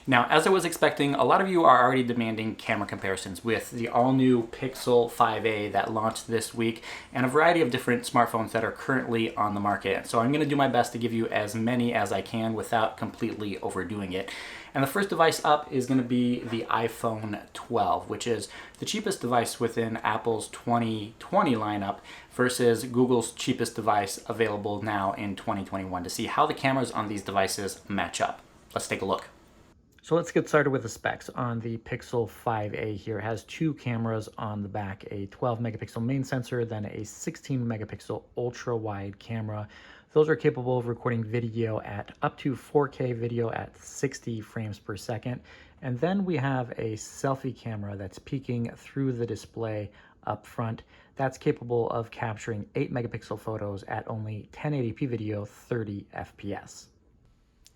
Now, as I was expecting, a lot of you are already demanding camera comparisons with the all-new Pixel 5a that launched this week and a variety of different smartphones that are currently on the market. So I'm going to do my best to give you as many as I can without completely overdoing it. And the first device up is going to be the iPhone 12, which is the cheapest device within Apple's 2020 lineup versus Google's cheapest device available now in 2021 to see how the cameras on these devices match up. Let's take a look. So let's get started with the specs on the Pixel 5a here. It has two cameras on the back, a 12 megapixel main sensor, then a 16 megapixel ultra wide camera. Those are capable of recording video at up to 4K video at 60 frames per second. And then we have a selfie camera that's peeking through the display up front. That's capable of capturing 8 megapixel photos at only 1080p video, 30 FPS.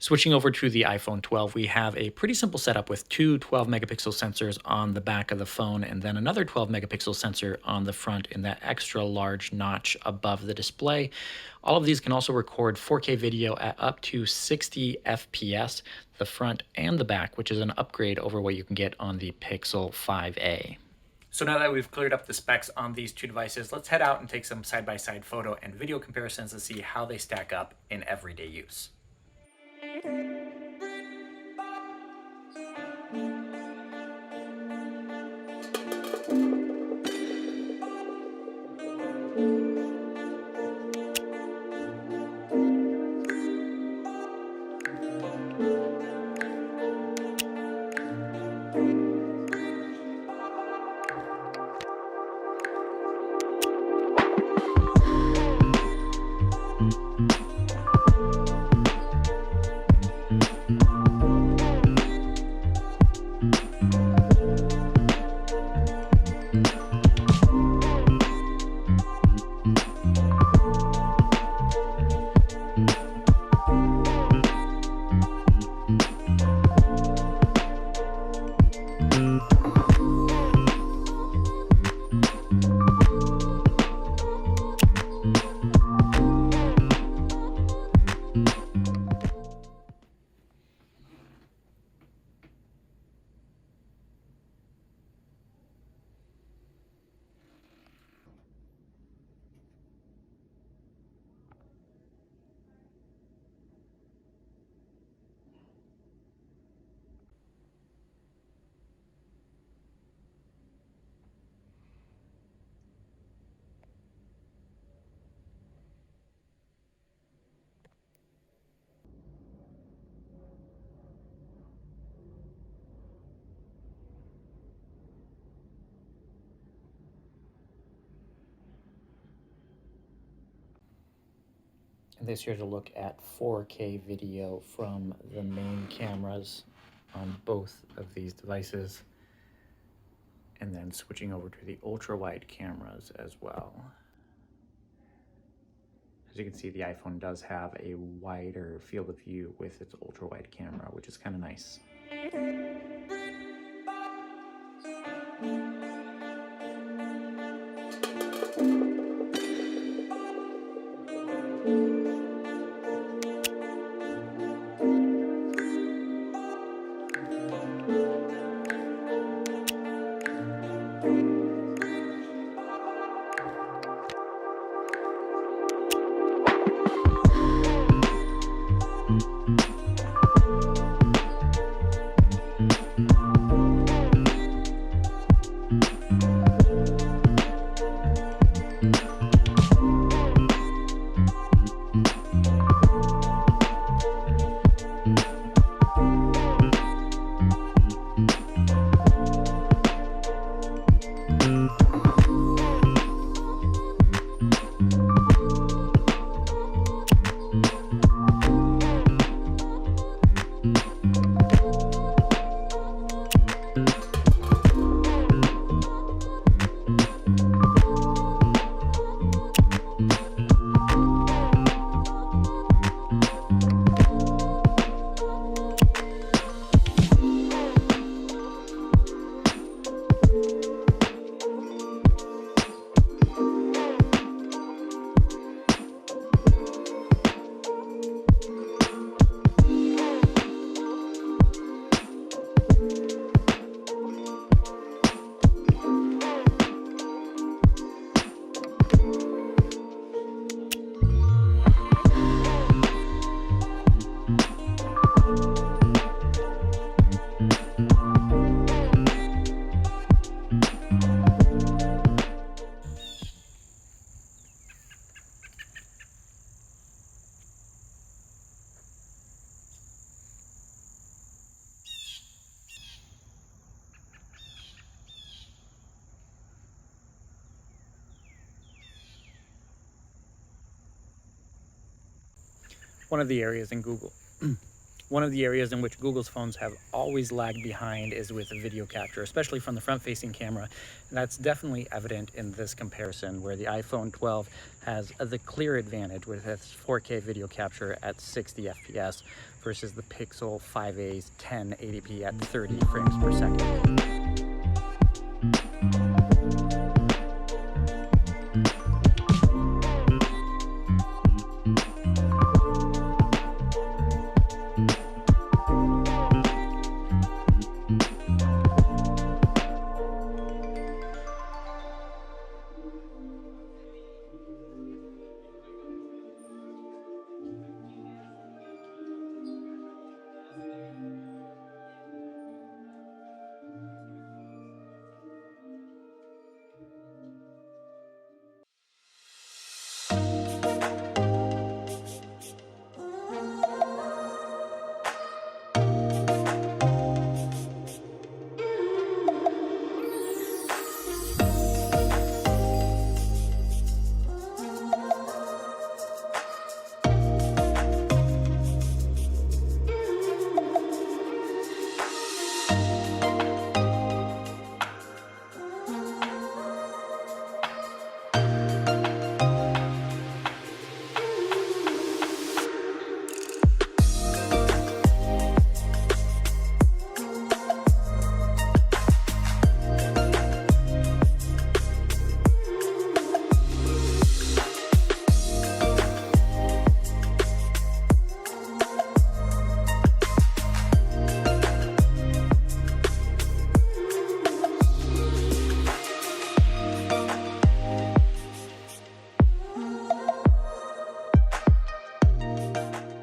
Switching over to the iPhone 12, we have a pretty simple setup with two 12 megapixel sensors on the back of the phone and then another 12 megapixel sensor on the front in that extra large notch above the display. All of these can also record 4K video at up to 60 FPS, the front and the back, which is an upgrade over what you can get on the Pixel 5a. So now that we've cleared up the specs on these two devices, let's head out and take some side-by-side photo and video comparisons to see how they stack up in everyday use. And this here's a look at 4K video from the main cameras on both of these devices. And then switching over to the ultra-wide cameras as well. As you can see, the iPhone does have a wider field of view with its ultra-wide camera, which is kind of nice. One of the areas in Google, one of the areas in which Google's phones have always lagged behind is with video capture, especially from the front-facing camera. And that's definitely evident in this comparison, where the iPhone 12 has the clear advantage with its 4K video capture at 60 FPS versus the Pixel 5a's 1080p at 30 frames per second.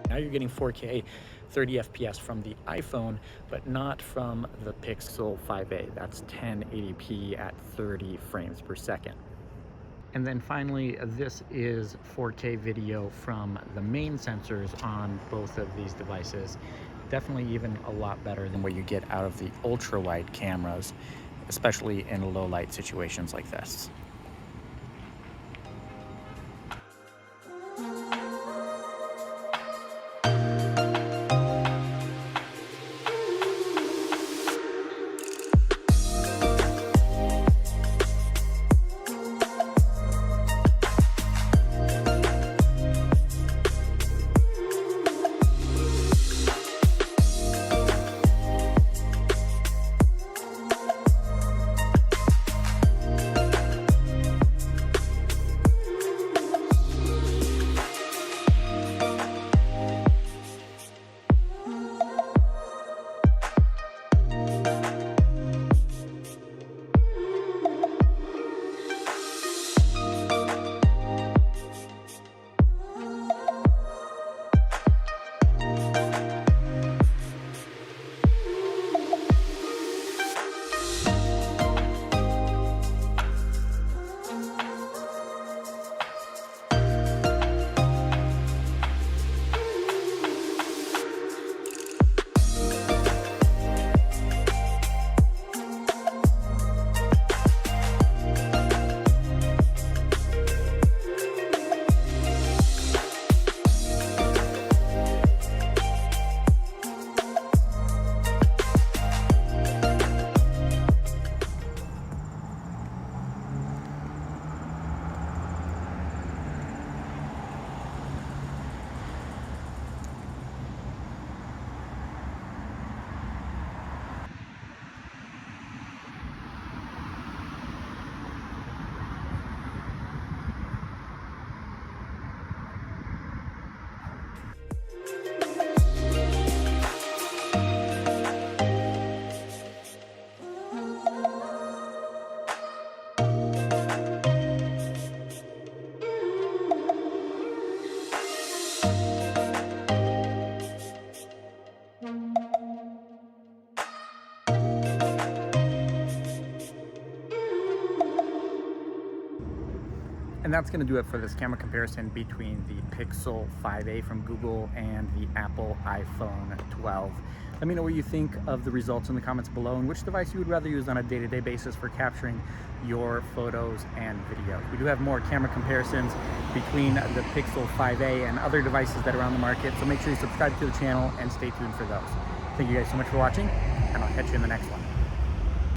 Now you're getting 4K 30 FPS from the iPhone, but not from the Pixel 5a. That's 1080p at 30 frames per second. And then finally, this is 4K video from the main sensors on both of these devices. Definitely even a lot better than what you get out of the ultra-wide cameras, especially in low light situations like this. that's going to do it for this camera comparison between the Pixel 5a from Google and the Apple iPhone 12. Let me know what you think of the results in the comments below and which device you would rather use on a day-to-day basis for capturing your photos and videos. We do have more camera comparisons between the Pixel 5a and other devices that are on the market, so make sure you subscribe to the channel and stay tuned for those. Thank you guys so much for watching, and I'll catch you in the next one.